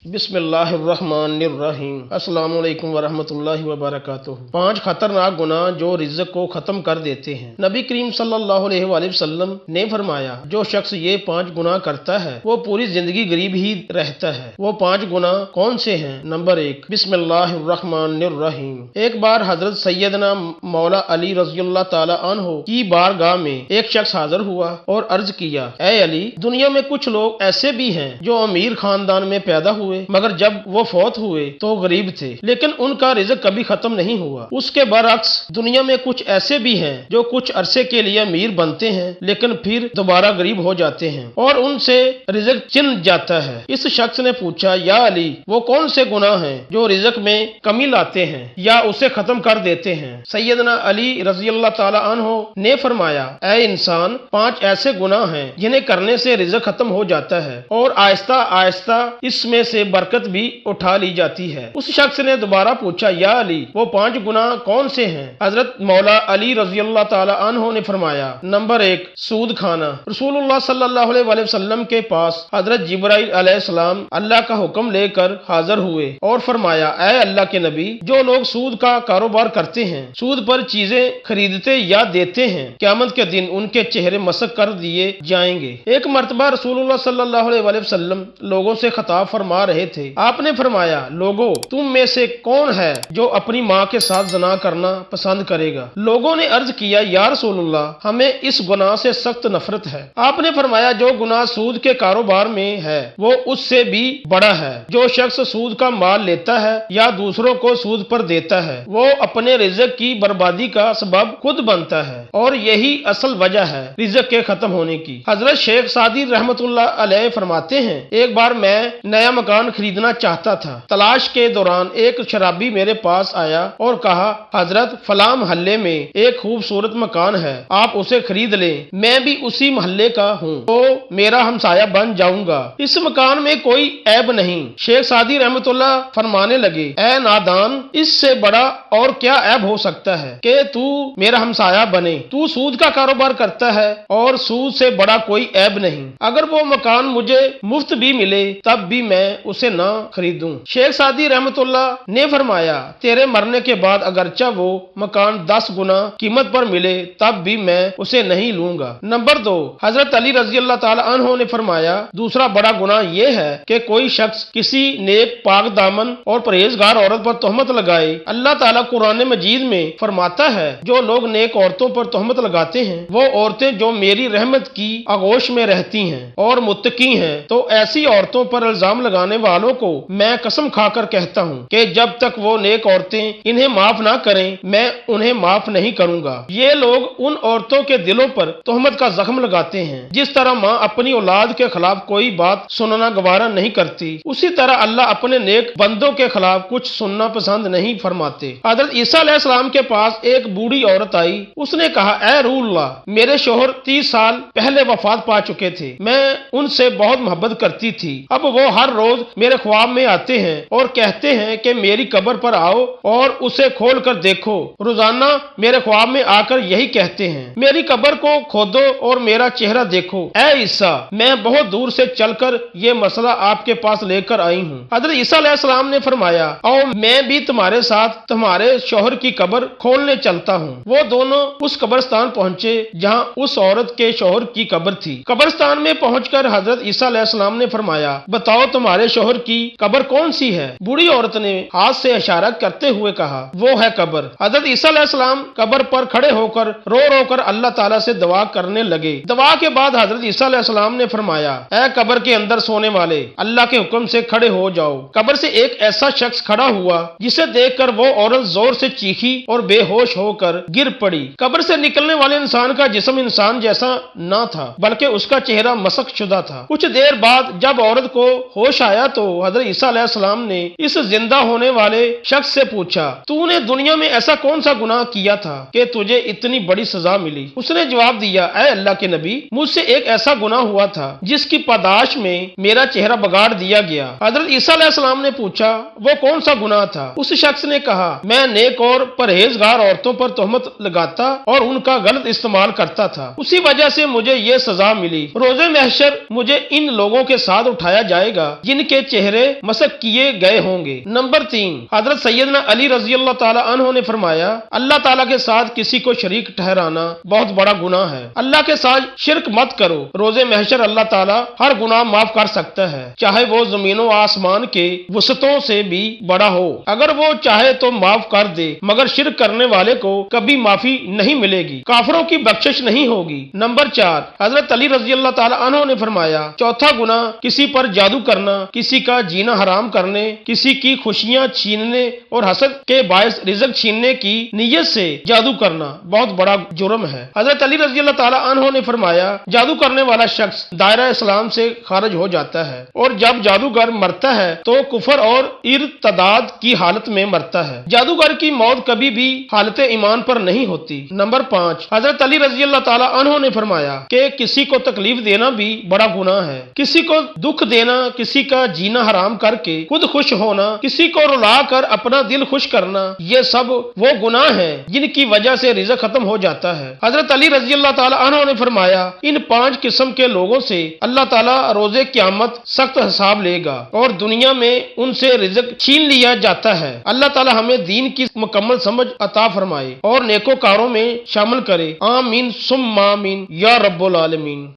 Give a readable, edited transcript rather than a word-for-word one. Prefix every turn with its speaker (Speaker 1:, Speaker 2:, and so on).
Speaker 1: بسم اللہ الرحمن الرحیم۔ السلام علیکم ورحمۃ اللہ وبرکاتہ۔ 5 خطرناک گناہ جو رزق کو ختم کر دیتے ہیں۔ نبی کریم صلی اللہ علیہ وآلہ وسلم نے فرمایا، جو شخص یہ 5 گناہ کرتا ہے وہ پوری زندگی غریب ہی رہتا ہے۔ وہ 5 گناہ کون سے ہیں؟ نمبر 1، بسم اللہ الرحمن الرحیم۔ ایک بار حضرت سیدنا مولا علی رضی اللہ تعالی عنہ کی بارگاہ میں ایک شخص حاضر ہوا اور عرض کیا، اے علی، دنیا میں کچھ لوگ ایسے بھی ہیں جو امیر خاندان میں پیدا ہوئے مگر جب وہ فوت ہوئے تو غریب تھے، لیکن ان کا رزق کبھی ختم نہیں ہوا۔ اس کے برعکس دنیا میں کچھ ایسے بھی ہیں جو کچھ عرصے کے لیے امیر بنتے ہیں لیکن پھر دوبارہ غریب ہو جاتے ہیں اور ان سے رزق چھن جاتا ہے۔ اس شخص نے پوچھا، یا علی، وہ کون سے گناہ ہیں جو رزق میں کمی لاتے ہیں یا اسے ختم کر دیتے ہیں؟ سیدنا علی رضی اللہ تعالی عنہ نے فرمایا، اے انسان، 5 ایسے گناہ ہیں جنہیں کرنے سے رزق ختم ہو جاتا ہے اور آہستہ آہستہ اس میں سے برکت بھی اٹھا لی جاتی ہے۔ اس شخص نے دوبارہ پوچھا، یا علی، وہ 5 گناہ کون سے ہیں؟ حضرت مولا علی رضی اللہ تعالی عنہ نے فرمایا، نمبر 1، سود کھانا۔ رسول اللہ صلی اللہ علیہ وآلہ وسلم کے پاس حضرت جبرائیل علیہ السلام اللہ کا حکم لے کر حاضر ہوئے اور فرمایا، اے اللہ کے نبی، جو لوگ سود کا کاروبار کرتے ہیں، سود پر چیزیں خریدتے یا دیتے ہیں، قیامت کے دن ان کے چہرے مسخ کر دیے جائیں گے۔ ایک مرتبہ رسول اللہ صلی اللہ علیہ وآلہ وسلم لوگوں سے خطاب فرما رہے تھے۔ آپ نے فرمایا، لوگوں، تم میں سے کون ہے جو اپنی ماں کے ساتھ زنا کرنا پسند کرے گا؟ لوگوں نے عرض کیا، یا رسول اللہ، ہمیں اس گناہ سے سخت نفرت ہے۔ آپ نے فرمایا، جو گناہ سود کے کاروبار میں ہے وہ اس سے بھی بڑا ہے۔ جو شخص سود کا مال لیتا ہے یا دوسروں کو سود پر دیتا ہے وہ اپنے رزق کی بربادی کا سبب خود بنتا ہے اور یہی اصل وجہ ہے رزق کے ختم ہونے کی۔ حضرت شیخ سعدی رحمۃ اللہ علیہ فرماتے ہیں، ایک بار میں نیا مکان خریدنا چاہتا تھا۔ تلاش کے دوران ایک شرابی میرے پاس آیا اور کہا، حضرت، فلاں محلے میں ایک خوبصورت مکان ہے، آپ اسے خرید لیں، میں بھی اسی محلے کا ہوں تو میرا ہمسایہ بن جاؤں گا، اس مکان میں کوئی عیب نہیں۔ شیخ سعدی رحمۃ اللہ فرمانے لگے، اے نادان، اس سے بڑا اور کیا عیب ہو سکتا ہے کہ تو میرا ہمسایہ بنے؟ تو سود کا کاروبار کرتا ہے اور سود سے بڑا کوئی عیب نہیں۔ اگر وہ مکان مجھے مفت بھی ملے تب بھی میں اسے نہ خریدوں۔ شیخ سعدی رحمۃ اللہ نے فرمایا، تیرے مرنے کے بعد اگرچہ وہ مکان 10 گنا قیمت پر ملے تب بھی میں اسے نہیں لوں گا۔ نمبر 2، حضرت علی رضی اللہ تعالی عنہ نے فرمایا، دوسرا بڑا گناہ یہ ہے کہ کوئی شخص کسی نیک پاک دامن اور پرہیزگار عورت پر تہمت لگائے۔ اللہ تعالیٰ قرآن مجید میں فرماتا ہے، جو لوگ نیک عورتوں پر تہمت لگاتے ہیں وہ عورتیں جو میری رحمت کی آغوش میں رہتی ہیں اور متقی ہیں، تو ایسی عورتوں پر الزام لگانے والوں کو میں قسم کھا کر کہتا ہوں کہ جب تک وہ نیک عورتیں انہیں معاف نہ کریں میں انہیں معاف نہیں کروں گا۔ یہ لوگ ان عورتوں کے دلوں پر تہمت کا زخم لگاتے ہیں جس طرح ماں اپنی اولاد کے خلاف کوئی بات سننا گوارا نہیں کرتی، اسی طرح اللہ اپنے نیک بندوں کے خلاف کچھ سننا پسند نہیں فرماتے۔ حضرت عیسیٰ علیہ السلام کے پاس ایک بوڑھی عورت آئی، اس نے کہا، اے روح اللہ، میرے شوہر 30 سال پہلے وفات پا چکے تھے، میں ان سے بہت محبت کرتی تھی، اب وہ ہر روز میرے خواب میں آتے ہیں اور کہتے ہیں کہ میری قبر پر آؤ اور اسے کھول کر دیکھو۔ روزانہ میرے خواب میں آ کر یہی کہتے ہیں، میری قبر کو کھودو اور میرا چہرہ دیکھو۔ اے عیسیٰ، میں بہت دور سے چل کر یہ مسئلہ آپ کے پاس لے کر آئی ہوں۔ حضرت عیسیٰ علیہ السلام نے فرمایا، اور میں بھی تمہارے ساتھ تمہارے شوہر کی قبر کھولنے چلتا ہوں۔ وہ دونوں اس قبرستان پہنچے جہاں اس عورت کے شوہر کی قبر تھی۔ قبرستان میں پہنچ کر حضرت عیسیٰ علیہ السلام نے فرمایا، بتاؤ تمہارے شوہر کی قبر کون سی ہے؟ بوڑھی عورت نے ہاتھ سے اشارہ کرتے ہوئے کہا، وہ ہے قبر۔ حضرت عیسیٰ علیہ السلام قبر پر کھڑے ہو کر رو رو کر اللہ تعالیٰ سے دعا کرنے لگے۔ دعا کے بعد حضرت عیسیٰ علیہ السلام نے فرمایا، اے قبر کے اندر سونے والے، اللہ کے حکم سے کھڑے ہو جاؤ۔ قبر سے ایک ایسا شخص کھڑا ہوا جسے دیکھ کر وہ عورت زور سے چیخی اور بے ہوش ہو کر گر پڑی۔ قبر سے نکلنے والے انسان کا جسم انسان جیسا نہ تھا بلکہ اس کا چہرہ مسخ شدہ تھا۔ کچھ دیر بعد جب عورت کو ہوش آیا تو حضرت عیسیٰ علیہ السلام نے اس زندہ ہونے والے شخص سے پوچھا، تو نے دنیا میں ایسا کون سا گناہ کیا تھا کہ تجھے اتنی بڑی سزا ملی؟ اس نے جواب دیا، اے اللہ کے نبی، مجھ سے ایک ایسا گناہ ہوا تھا جس کی پاداش میں میرا چہرہ بگاڑ دیا گیا۔ حضرت عیسیٰ علیہ السلام نے پوچھا، وہ کون سا گناہ تھا؟ اس شخص نے کہا، میں نیک اور پرہیزگار عورتوں پر تہمت لگاتا اور ان کا غلط استعمال کرتا تھا، اسی وجہ سے مجھے یہ سزا ملی۔ روز محشر مجھے ان لوگوں کے ساتھ اٹھایا جائے گا جن کے چہرے مسک کیے گئے ہوں گے۔ نمبر 3، حضرت سیدنا علی رضی اللہ تعالی عنہ نے فرمایا، اللہ تعالیٰ کے ساتھ کسی کو شریک ٹھہرانا بہت بڑا گناہ ہے۔ اللہ کے ساتھ شرک مت کرو، روز محشر اللہ تعالیٰ ہر گناہ معاف کر سکتا ہے، چاہے وہ زمین و آسمان کے وسعتوں سے بھی بڑا ہو۔ اگر وہ چاہے تو معاف کر دے، مگر شرک کرنے والے کو کبھی معافی نہیں ملے گی، کافروں کی بخشش نہیں ہوگی۔ نمبر 4، حضرت علی رضی اللہ تعالی عنہ نے فرمایا، چوتھا گناہ کسی پر جادو کرنا، کسی کا جینا حرام کرنے، کسی کی خوشیاں چھیننے اور حسد کے باعث رزق چھیننے کی نیت سے جادو کرنا بہت بڑا جرم ہے۔ حضرت علی رضی اللہ تعالی عنہ نے فرمایا، جادو کرنے والا شخص دائرہ اسلام سے خارج ہو جاتا ہے، اور جب جادوگر مرتا ہے تو کفر اور ارتداد کی حالت میں مرتا ہے۔ جادوگر کی موت کبھی بھی حالت ایمان پر نہیں ہوتی۔ نمبر 5، حضرت علی رضی اللہ تعالی عنہ نے فرمایا کہ کسی کو تکلیف دینا بھی بڑا گناہ ہے۔ کسی کو دکھ دینا، کسی کا جینا حرام کر کے خود خوش ہونا، کسی کو رلا کر اپنا دل خوش کرنا، یہ سب وہ گناہ ہیں جن کی وجہ سے رزق ختم ہو جاتا ہے۔ حضرت علی رضی اللہ تعالی عنہ نے فرمایا، ان 5 قسم کے لوگوں سے اللہ تعالیٰ روز قیامت سخت حساب لے گا اور دنیا میں ان سے رزق چھین لیا جاتا ہے۔ اللہ تعالیٰ ہمیں دین کی مکمل سمجھ عطا فرمائے اور نیکوکاروں میں شامل کرے۔ آمین ثم آمین یا رب العالمین۔